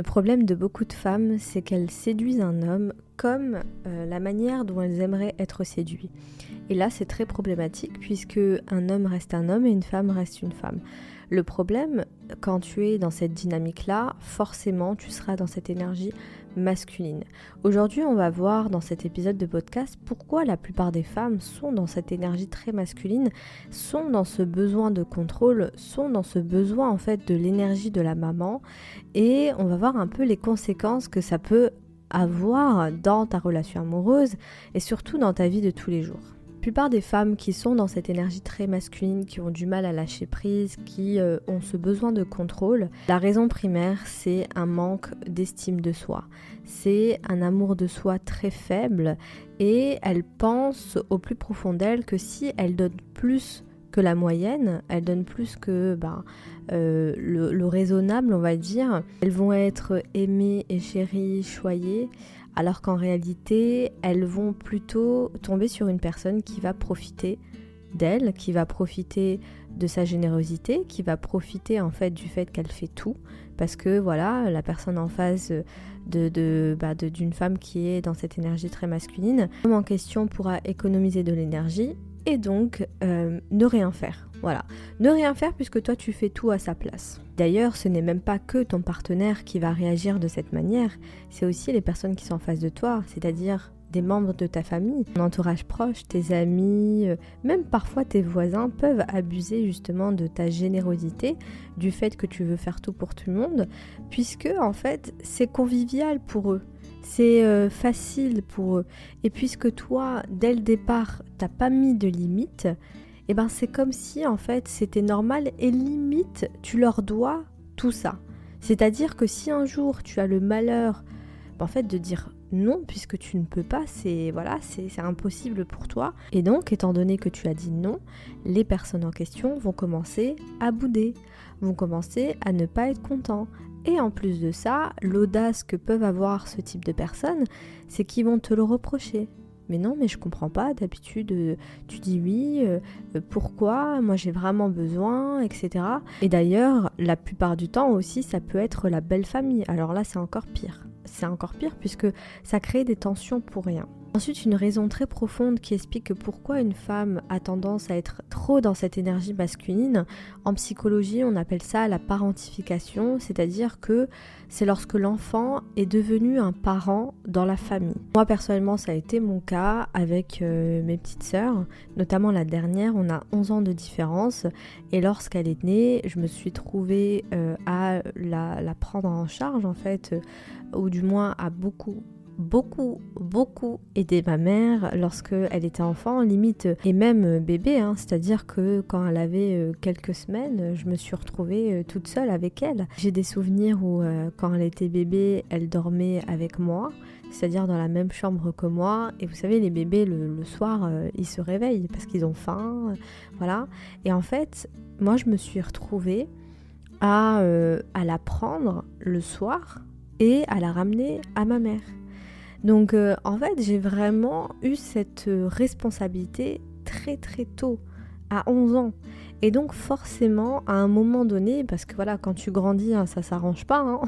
Le problème de beaucoup de femmes, c'est qu'elles séduisent un homme comme la manière dont elles aimeraient être séduites. Et là, c'est très problématique puisque un homme reste un homme et une femme reste une femme. Le problème, quand tu es dans cette dynamique-là, forcément, tu seras dans cette énergie masculine. Aujourd'hui, on va voir dans cet épisode de podcast pourquoi la plupart des femmes sont dans cette énergie très masculine, sont dans ce besoin de contrôle, sont dans ce besoin en fait de l'énergie de la maman, et on va voir un peu les conséquences que ça peut avoir dans ta relation amoureuse et surtout dans ta vie de tous les jours. La plupart des femmes qui sont dans cette énergie très masculine, qui ont du mal à lâcher prise, qui ont ce besoin de contrôle, la raison primaire, c'est un manque d'estime de soi. C'est un amour de soi très faible et elles pensent au plus profond d'elles que si elles donnent plus que la moyenne, elles donnent plus que le raisonnable, on va dire, elles vont être aimées et chéries, choyées, alors qu'en réalité, elles vont plutôt tomber sur une personne qui va profiter d'elle, qui va profiter de sa générosité, qui va profiter en fait du fait qu'elle fait tout, parce que voilà, la personne en face d'une femme qui est dans cette énergie très masculine, l'homme en question pourra économiser de l'énergie et donc ne rien faire. Voilà, ne rien faire puisque toi tu fais tout à sa place. D'ailleurs, ce n'est même pas que ton partenaire qui va réagir de cette manière, c'est aussi les personnes qui sont en face de toi, c'est-à-dire des membres de ta famille, ton entourage proche, tes amis, même parfois tes voisins peuvent abuser justement de ta générosité, du fait que tu veux faire tout pour tout le monde, puisque en fait c'est convivial pour eux. C'est facile pour eux. Et puisque toi, dès le départ, t'as pas mis de limite, et ben c'est comme si en fait c'était normal et limite tu leur dois tout ça. C'est-à-dire que si un jour tu as le malheur en fait de dire non puisque tu ne peux pas, c'est impossible pour toi. Et donc étant donné que tu as dit non, les personnes en question vont commencer à bouder, vont commencer à ne pas être contents. Et en plus de ça, l'audace que peuvent avoir ce type de personnes, c'est qu'ils vont te le reprocher. Mais non, mais je comprends pas, d'habitude tu dis oui, pourquoi, moi j'ai vraiment besoin, etc. Et d'ailleurs, la plupart du temps aussi, ça peut être la belle famille. Alors là, c'est encore pire. C'est encore pire puisque ça crée des tensions pour rien. Ensuite, une raison très profonde qui explique pourquoi une femme a tendance à être trop dans cette énergie masculine. En psychologie, on appelle ça la parentification, c'est-à-dire que c'est lorsque l'enfant est devenu un parent dans la famille. Moi, personnellement, ça a été mon cas avec mes petites sœurs, notamment la dernière, on a 11 ans de différence, et lorsqu'elle est née, je me suis trouvée à la prendre en charge, en fait, ou du moins à beaucoup aidé ma mère lorsque elle était enfant, limite, et même bébé, c'est-à-dire que quand elle avait quelques semaines, je me suis retrouvée toute seule avec elle. J'ai des souvenirs où quand elle était bébé, elle dormait avec moi, c'est-à-dire dans la même chambre que moi, et vous savez, les bébés le soir, ils se réveillent parce qu'ils ont faim, voilà. Et en fait, moi je me suis retrouvée à la prendre le soir et à la ramener à ma mère. Donc en fait, j'ai vraiment eu cette responsabilité très très tôt, à 11 ans. Et donc forcément, à un moment donné, parce que voilà, quand tu grandis, ça s'arrange pas.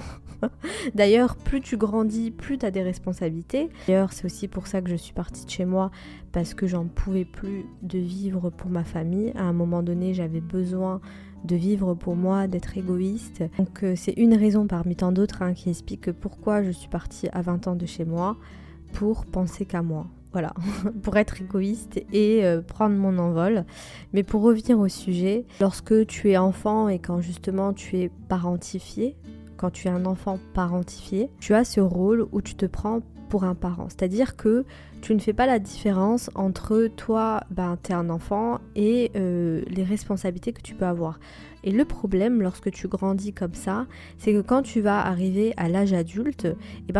D'ailleurs, plus tu grandis, plus tu as des responsabilités. D'ailleurs, c'est aussi pour ça que je suis partie de chez moi, parce que j'en pouvais plus de vivre pour ma famille. À un moment donné, j'avais besoin de vivre pour moi, d'être égoïste. Donc c'est une raison parmi tant d'autres qui explique pourquoi je suis partie à 20 ans de chez moi, pour penser qu'à moi. Voilà, pour être égoïste et prendre mon envol. Mais pour revenir au sujet, lorsque tu es enfant et quand justement tu es parentifié, quand tu es un enfant parentifié, tu as ce rôle où tu te prends pour un parent. C'est-à-dire que tu ne fais pas la différence entre toi, t'es un enfant, et les responsabilités que tu peux avoir. Et le problème lorsque tu grandis comme ça, c'est que quand tu vas arriver à l'âge adulte,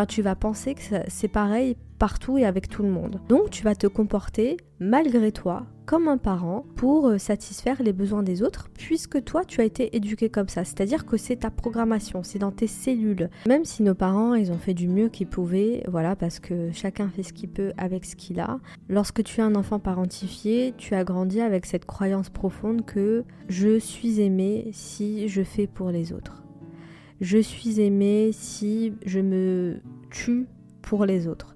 tu vas penser que c'est pareil partout et avec tout le monde. Donc tu vas te comporter malgré toi comme un parent pour satisfaire les besoins des autres, puisque toi tu as été éduqué comme ça. C'est-à-dire que c'est ta programmation, c'est dans tes cellules. Même si nos parents, ils ont fait du mieux qu'ils pouvaient, voilà, parce que chacun fait ce qu'il peut avec ce qu'il a. Lorsque tu es un enfant parentifié, tu as grandi avec cette croyance profonde que je suis aimé si je fais pour les autres. Je suis aimé si je me tue pour les autres.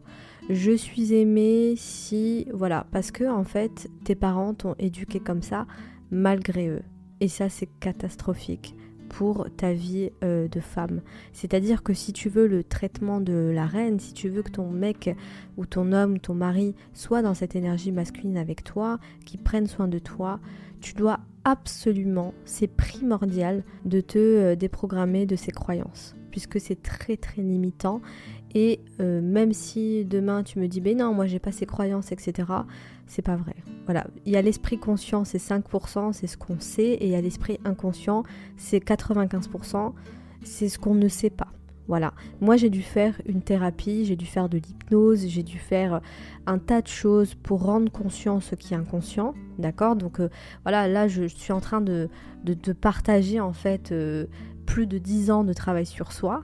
Je suis aimé si... Voilà, parce que en fait, tes parents t'ont éduqué comme ça, malgré eux. Et ça, c'est catastrophique pour ta vie de femme. C'est-à-dire que si tu veux le traitement de la reine, si tu veux que ton mec ou ton homme, ton mari soit dans cette énergie masculine avec toi, qu'il prenne soin de toi, tu dois absolument, c'est primordial de te déprogrammer de ces croyances, puisque c'est très très limitant. Et même si demain tu me dis ben non, moi j'ai pas ces croyances, etc., c'est pas vrai. Voilà, il y a l'esprit conscient, c'est 5%, c'est ce qu'on sait, et il y a l'esprit inconscient, c'est 95%, c'est ce qu'on ne sait pas. Voilà, moi j'ai dû faire une thérapie, j'ai dû faire de l'hypnose, j'ai dû faire un tas de choses pour rendre conscient ce qui est inconscient, d'accord? Donc voilà, là je suis en train de partager en fait plus de 10 ans de travail sur soi.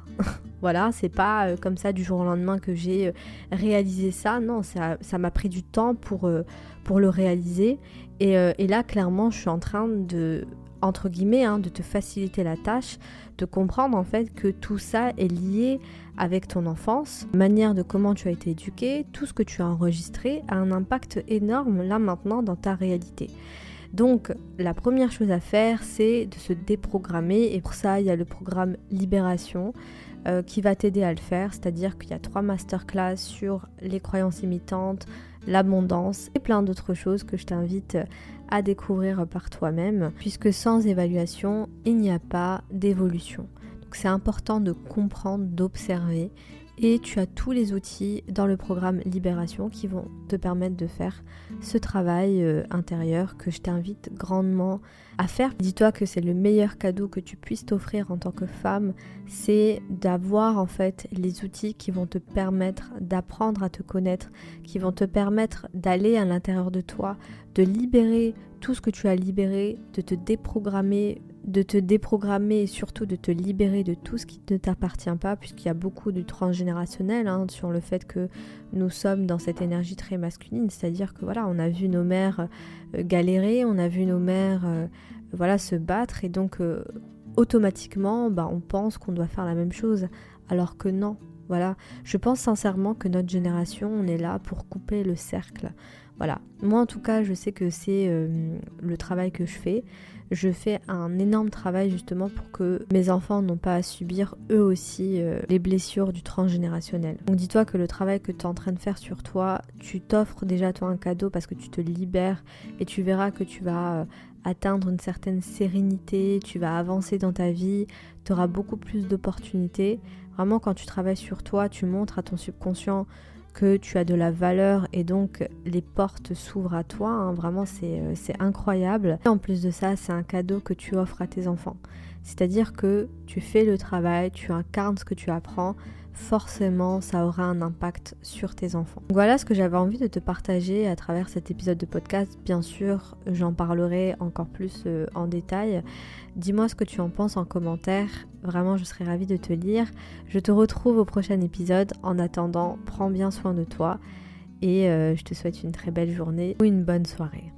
Voilà, c'est pas comme ça du jour au lendemain que j'ai réalisé ça. Non, ça m'a pris du temps pour le réaliser. Et là, clairement, je suis en train de, entre guillemets, de te faciliter la tâche, de comprendre en fait que tout ça est lié avec ton enfance, manière de comment tu as été éduqué, tout ce que tu as enregistré a un impact énorme là maintenant dans ta réalité. Donc la première chose à faire, c'est de se déprogrammer, et pour ça il y a le programme Libération qui va t'aider à le faire, c'est-à-dire qu'il y a 3 masterclass sur les croyances limitantes, l'abondance et plein d'autres choses que je t'invite à découvrir par toi-même, puisque sans évaluation, il n'y a pas d'évolution. Donc c'est important de comprendre, d'observer, et tu as tous les outils dans le programme Libération qui vont te permettre de faire ce travail intérieur que je t'invite grandement à faire. Dis-toi que c'est le meilleur cadeau que tu puisses t'offrir en tant que femme, c'est d'avoir en fait les outils qui vont te permettre d'apprendre à te connaître, qui vont te permettre d'aller à l'intérieur de toi, de libérer tout ce que tu as libéré, de te déprogrammer et surtout de te libérer de tout ce qui ne t'appartient pas, puisqu'il y a beaucoup du transgénérationnel sur le fait que nous sommes dans cette énergie très masculine, c'est-à-dire que voilà, on a vu nos mères galérer, on a vu nos mères se battre, et donc automatiquement on pense qu'on doit faire la même chose, alors que non. Voilà, je pense sincèrement que notre génération, on est là pour couper le cercle. Voilà, moi en tout cas, je sais que c'est le travail que je fais. Je fais un énorme travail justement pour que mes enfants n'ont pas à subir eux aussi les blessures du transgénérationnel. Donc dis-toi que le travail que tu es en train de faire sur toi, tu t'offres déjà toi un cadeau parce que tu te libères, et tu verras que tu vas atteindre une certaine sérénité, tu vas avancer dans ta vie, tu auras beaucoup plus d'opportunités. Vraiment, quand tu travailles sur toi, tu montres à ton subconscient que tu as de la valeur, et donc les portes s'ouvrent à toi, vraiment c'est incroyable. Et en plus de ça, c'est un cadeau que tu offres à tes enfants. C'est-à-dire que tu fais le travail, tu incarnes ce que tu apprends, forcément ça aura un impact sur tes enfants. Donc voilà ce que j'avais envie de te partager à travers cet épisode de podcast. Bien sûr, j'en parlerai encore plus en détail. Dis-moi ce que tu en penses en commentaire, vraiment je serais ravie de te lire. Je te retrouve au prochain épisode. En attendant, prends bien soin de toi, et je te souhaite une très belle journée ou une bonne soirée.